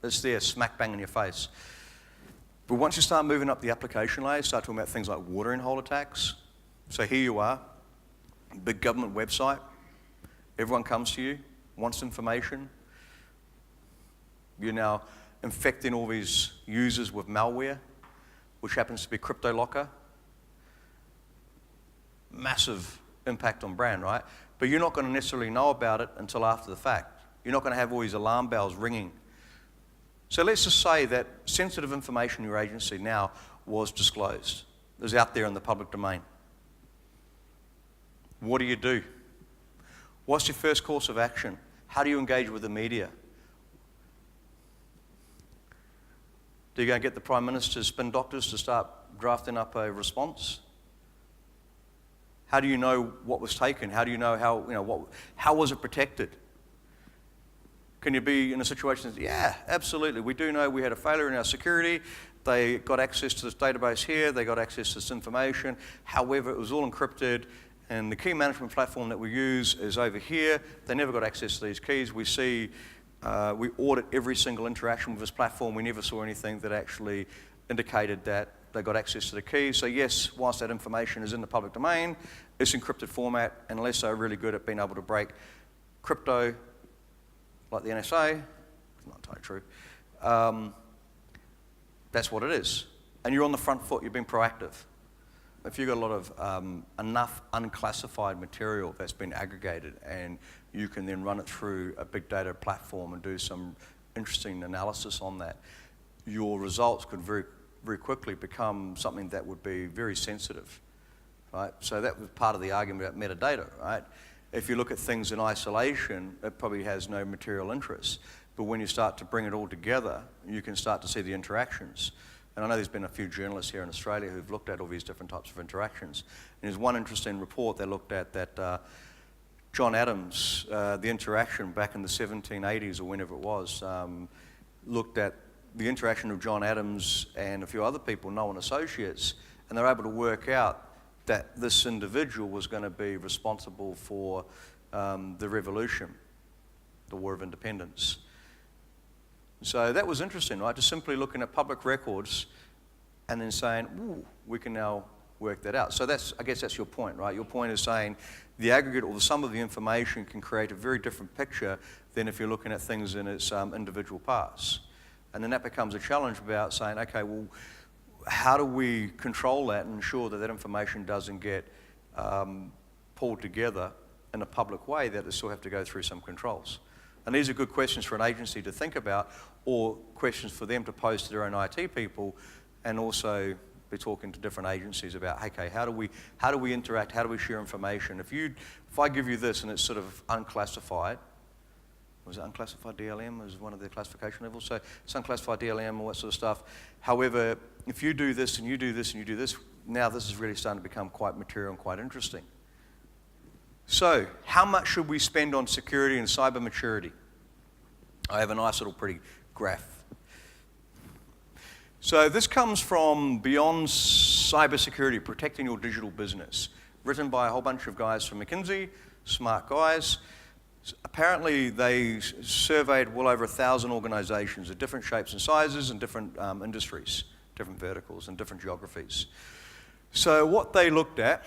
A: It's there, smack bang in your face. But once you start moving up the application layer, start talking about things like watering hole attacks. So here you are, big government website. Everyone comes to you, wants information. You're now infecting all these users with malware, which happens to be crypto locker. Massive impact on brand, right? But you're not going to necessarily know about it until after the fact. You're not going to have all these alarm bells ringing. So let's just say that sensitive information in your agency now was disclosed. It was out there in the public domain. What do you do? What's your first course of action? How do you engage with the media? Do you go and get the Prime Minister's spin doctors to start drafting up a response? How do you know what was taken? How do you know how was it protected? Can you be in a situation that, yeah, absolutely, we do know we had a failure in our security. They got access to this database here. They got access to this information. However, it was all encrypted. And the key management platform that we use is over here. They never got access to these keys. We see, we audit every single interaction with this platform. We never saw anything that actually indicated that they got access to the keys. So yes, whilst that information is in the public domain, it's encrypted format, and unless they're really good at being able to break crypto, like the NSA, it's not entirely true, that's what it is. And you're on the front foot, you've been proactive. If you've got a lot of enough unclassified material that's been aggregated and you can then run it through a big data platform and do some interesting analysis on that, your results could very, very quickly become something that would be very sensitive, right? So that was part of the argument about metadata, right? If you look at things in isolation, it probably has no material interest. But when you start to bring it all together, you can start to see the interactions. And I know there's been a few journalists here in Australia who've looked at all these different types of interactions. And there's one interesting report they looked at that John Adams, the interaction back in the 1780s or whenever it was, looked at the interaction of John Adams and a few other people, known associates, and they're able to work out that this individual was going to be responsible for the revolution, the War of Independence. So that was interesting, right? Just simply looking at public records and then saying, ooh, we can now work that out. So I guess that's your point, right? Your point is saying the aggregate or the sum of the information can create a very different picture than if you're looking at things in its individual parts. And then that becomes a challenge about saying, okay, well, how do we control that and ensure that that information doesn't get pulled together in a public way that they still have to go through some controls? And these are good questions for an agency to think about, or questions for them to pose to their own IT people, and also be talking to different agencies about, okay, how do we interact? How do we share information? If I give you this and it's sort of unclassified, was it unclassified DLM as one of the classification levels? So it's unclassified DLM, all that sort of stuff. However, if you do this and you do this and you do this, now this is really starting to become quite material and quite interesting. So, how much should we spend on security and cyber maturity? I have a nice little pretty graph. So this comes from Beyond Cybersecurity, Protecting Your Digital Business, written by a whole bunch of guys from McKinsey, smart guys. Apparently they surveyed well over 1,000 organizations of different shapes and sizes and different industries, different verticals and different geographies. So what they looked at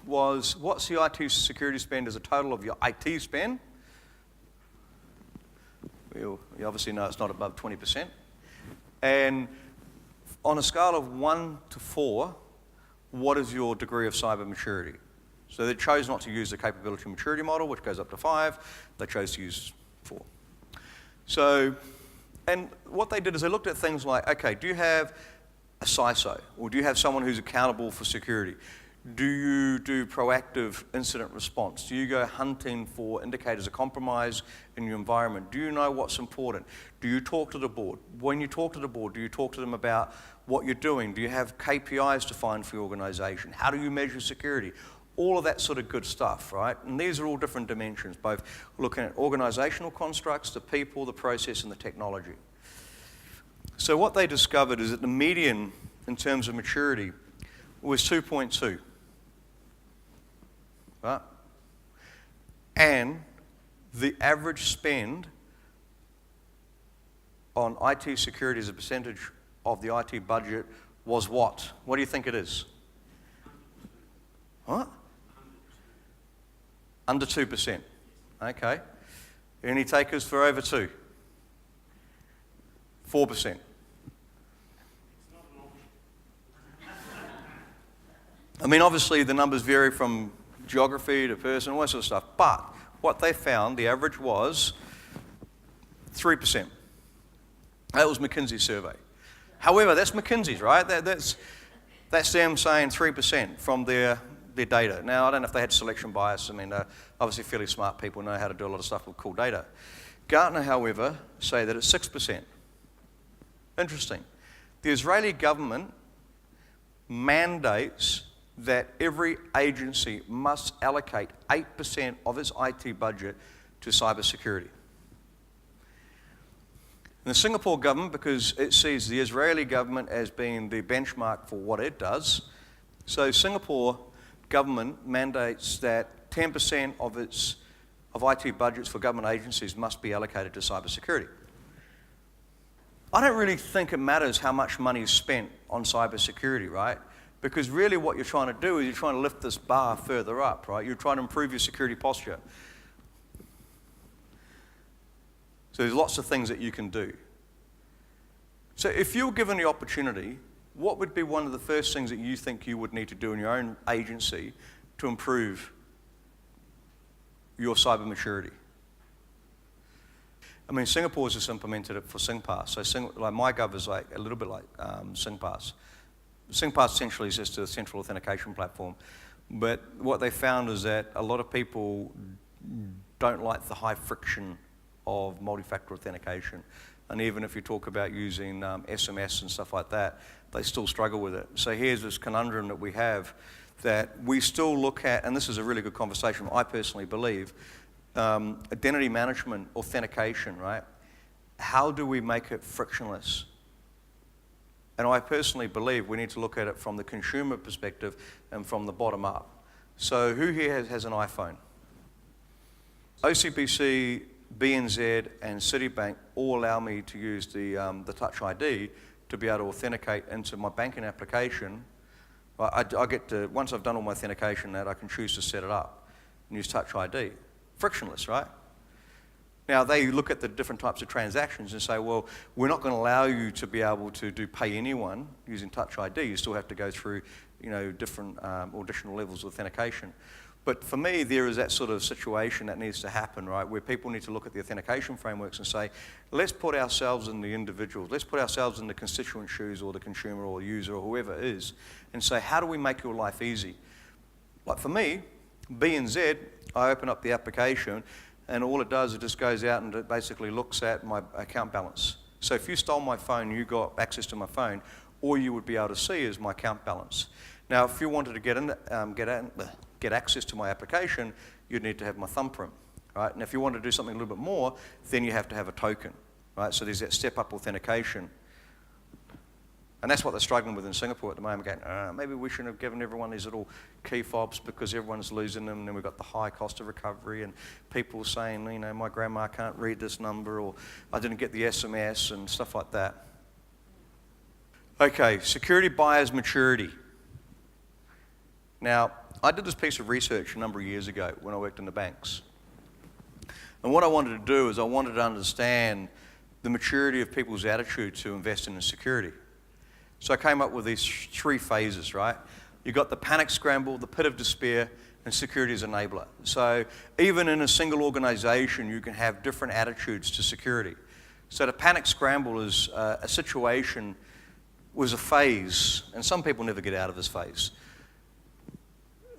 A: was, what's the IT security spend as a total of your IT spend? You obviously know it's not above 20%. And on a scale of 1 to 4, what is your degree of cyber maturity? So they chose not to use the capability maturity model, which goes up to 5. They chose to use 4. So, and what they did is they looked at things like, okay, do you have a CISO? Or do you have someone who's accountable for security? Do you do proactive incident response? Do you go hunting for indicators of compromise in your environment? Do you know what's important? Do you talk to the board? When you talk to the board, do you talk to them about what you're doing? Do you have KPIs defined for your organization? How do you measure security? All of that sort of good stuff, right? And these are all different dimensions, both looking at organizational constructs, the people, the process, and the technology. So what they discovered is that the median in terms of maturity was 2.2. Right? And the average spend on IT security as a percentage of the IT budget was what? What do you think it is? What? Under 2%. Okay. Any takers for over 2? 4%. I mean, obviously the numbers vary from geography to person, all that sort of stuff. But what they found, the average was 3%. That was McKinsey's survey. However, that's McKinsey's, right? That's them saying 3% from their data. Now, I don't know if they had selection bias. I mean, obviously fairly smart people know how to do a lot of stuff with cool data. Gartner, however, say that it's 6%. Interesting. The Israeli government mandates that every agency must allocate 8% of its IT budget to cybersecurity. And the Singapore government, because it sees the Israeli government as being the benchmark for what it does, so Singapore government mandates that 10% of IT budgets for government agencies must be allocated to cybersecurity. I don't really think it matters how much money is spent on cybersecurity, right? Because really what you're trying to do is you're trying to lift this bar further up, right? You're trying to improve your security posture. So there's lots of things that you can do. So if you were given the opportunity, what would be one of the first things that you think you would need to do in your own agency to improve your cyber maturity? I mean, Singapore's just implemented it for SingPass. So like MyGov is like a little bit like SingPass. SingPass essentially is just a central authentication platform. But what they found is that a lot of people don't like the high friction of multi-factor authentication. And even if you talk about using SMS and stuff like that, they still struggle with it. So here's this conundrum that we have that we still look at, and this is a really good conversation, I personally believe, identity management, authentication, right? How do we make it frictionless? And I personally believe we need to look at it from the consumer perspective and from the bottom up. So who here has an iPhone? OCBC, BNZ, and Citibank all allow me to use the Touch ID to be able to authenticate into my banking application. I get to, once I've done all my authentication, that I can choose to set it up and use Touch ID. Frictionless, right? Now, they look at the different types of transactions and say, well, we're not going to allow you to be able to do pay anyone using Touch ID. You still have to go through, different additional levels of authentication. But for me, there is that sort of situation that needs to happen, right, where people need to look at the authentication frameworks and say, let's put ourselves in the individuals, let's put ourselves in the constituent shoes or the consumer or the user or whoever it is, and say, how do we make your life easy? Like for me, BNZ, I open up the application, and all it does is it just goes out and it basically looks at my account balance. So if you stole my phone, you got access to my phone, all you would be able to see is my account balance. Now, if you wanted to get access to my application, you'd need to have my thumbprint, right? And if you want to do something a little bit more, then you have to have a token. right? So there's that step-up authentication. And that's what they're struggling with in Singapore at the moment, going, maybe we shouldn't have given everyone these little key fobs because everyone's losing them, and then we've got the high cost of recovery, and people saying, you know, my grandma can't read this number, or I didn't get the SMS, and stuff like that. Okay, security buyers maturity. Now, I did this piece of research a number of years ago when I worked in the banks. And what I wanted to do is I wanted to understand the maturity of people's attitude to investing in security. So I came up with these 3 phases, right? You've got the panic scramble, the pit of despair, and security as enabler. So even in a single organization, you can have different attitudes to security. So the panic scramble is a situation, was a phase, and some people never get out of this phase.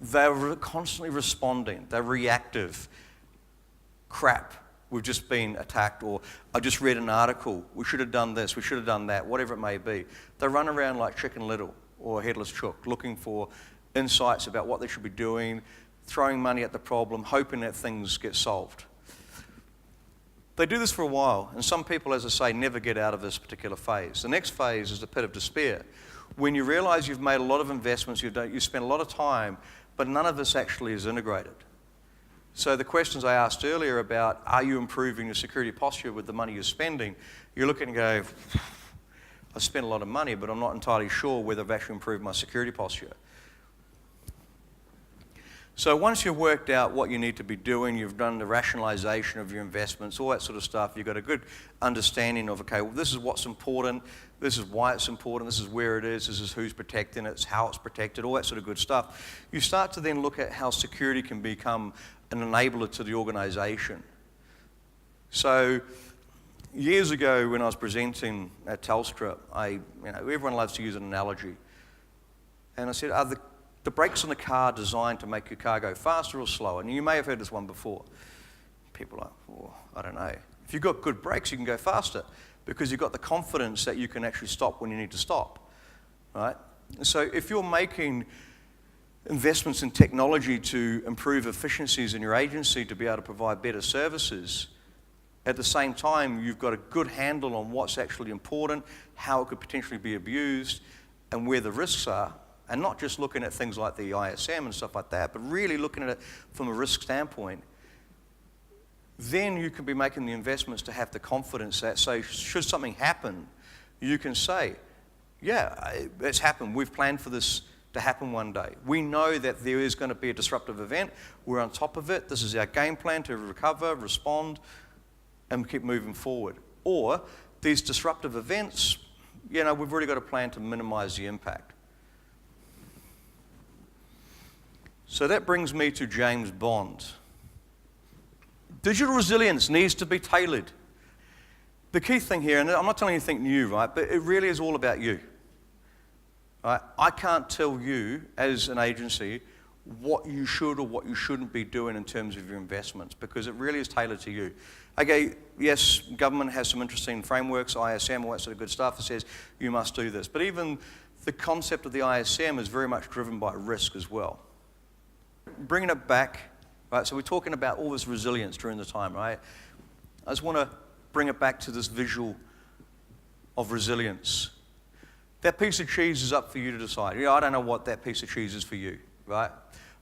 A: They're constantly responding, they're reactive. Crap, we've just been attacked, or I just read an article, we should have done this, we should have done that, whatever it may be. They run around like Chicken Little or Headless Chook, looking for insights about what they should be doing, throwing money at the problem, hoping that things get solved. They do this for a while, and some people, as I say, never get out of this particular phase. The next phase is the pit of despair. When you realize you've made a lot of investments, you spent a lot of time, but none of this actually is integrated. So the questions I asked earlier about, are you improving your security posture with the money you're spending? You're looking and go, I spent a lot of money, but I'm not entirely sure whether I've actually improved my security posture. So once you've worked out what you need to be doing, you've done the rationalization of your investments, all that sort of stuff, you've got a good understanding of, okay, well, this is what's important, this is why it's important, this is where it is, this is who's protecting it, it's how it's protected, all that sort of good stuff. You start to then look at how security can become an enabler to the organization. So years ago when I was presenting at Telstra, everyone loves to use an analogy. And I said, are the brakes on the car designed to make your car go faster or slower? And you may have heard this one before. People are like, oh, I don't know. If you've got good brakes, you can go faster because you've got the confidence that you can actually stop when you need to stop, right? So if you're making investments in technology to improve efficiencies in your agency to be able to provide better services, at the same time, you've got a good handle on what's actually important, how it could potentially be abused, and where the risks are, and not just looking at things like the ISM and stuff like that, but really looking at it from a risk standpoint, then you can be making the investments to have the confidence that, so should something happen, you can say, yeah, it's happened. We've planned for this to happen one day. We know that there is going to be a disruptive event. We're on top of it. This is our game plan to recover, respond, and keep moving forward. Or these disruptive events, we've already got a plan to minimize the impact. So that brings me to James Bond. Digital resilience needs to be tailored. The key thing here, and I'm not telling you anything new, right, but it really is all about you. Right? I can't tell you as an agency what you should or what you shouldn't be doing in terms of your investments because it really is tailored to you. Okay, yes, government has some interesting frameworks, ISM, all that sort of good stuff that says you must do this. But even the concept of the ISM is very much driven by risk as well. Bringing it back, right, so we're talking about all this resilience during the time, right? I just want to bring it back to this visual of resilience. That piece of cheese is up for you to decide. I don't know what that piece of cheese is for you, right?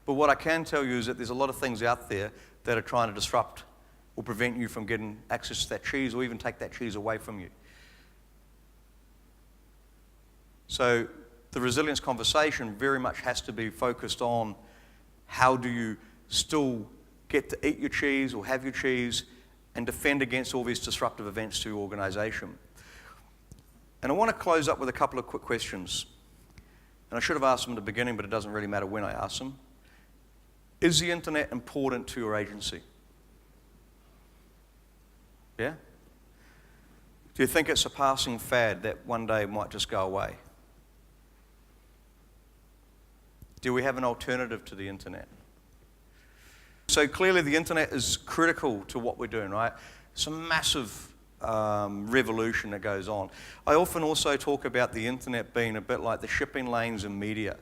A: But what I can tell you is that there's a lot of things out there that are trying to disrupt or prevent you from getting access to that cheese or even take that cheese away from you. So the resilience conversation very much has to be focused on how do you still get to eat your cheese or have your cheese and defend against all these disruptive events to your organization. And I want to close up with a couple of quick questions. And I should have asked them at the beginning, but it doesn't really matter when I ask them. Is the internet important to your agency? Yeah? Do you think it's a passing fad that one day might just go away? Do we have an alternative to the internet? So clearly the internet is critical to what we're doing, right? It's a massive revolution that goes on. I often also talk about the internet being a bit like the shipping lanes in media.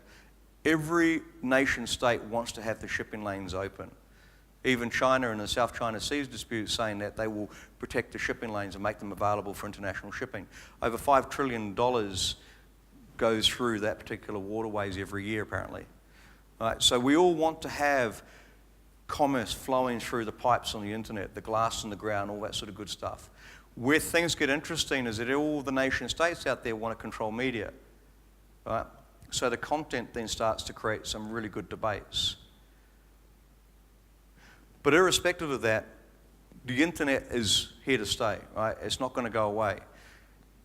A: Every nation state wants to have the shipping lanes open. Even China and the South China Seas dispute saying that they will protect the shipping lanes and make them available for international shipping. Over $5 trillion goes through that particular waterways every year, apparently. Right, so we all want to have commerce flowing through the pipes on the internet, the glass in the ground, all that sort of good stuff. Where things get interesting is that all the nation states out there want to control media. Right? So the content then starts to create some really good debates. But irrespective of that, the internet is here to stay, right? It's not going to go away.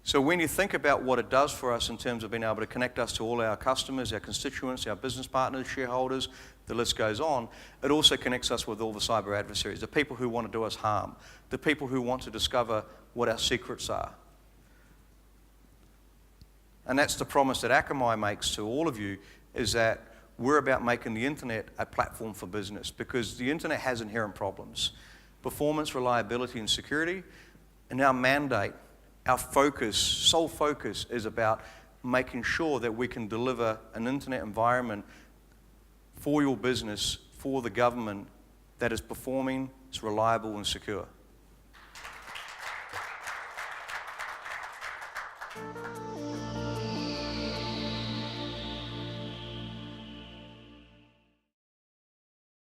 A: So when you think about what it does for us in terms of being able to connect us to all our customers, our constituents, our business partners, shareholders, the list goes on, it also connects us with all the cyber adversaries, the people who want to do us harm, the people who want to discover what our secrets are. And that's the promise that Akamai makes to all of you, is that we're about making the internet a platform for business, because the internet has inherent problems. Performance, reliability, and security. And our mandate, our focus, sole focus, is about making sure that we can deliver an internet environment for your business, for the government, that is performing, it's reliable, and secure.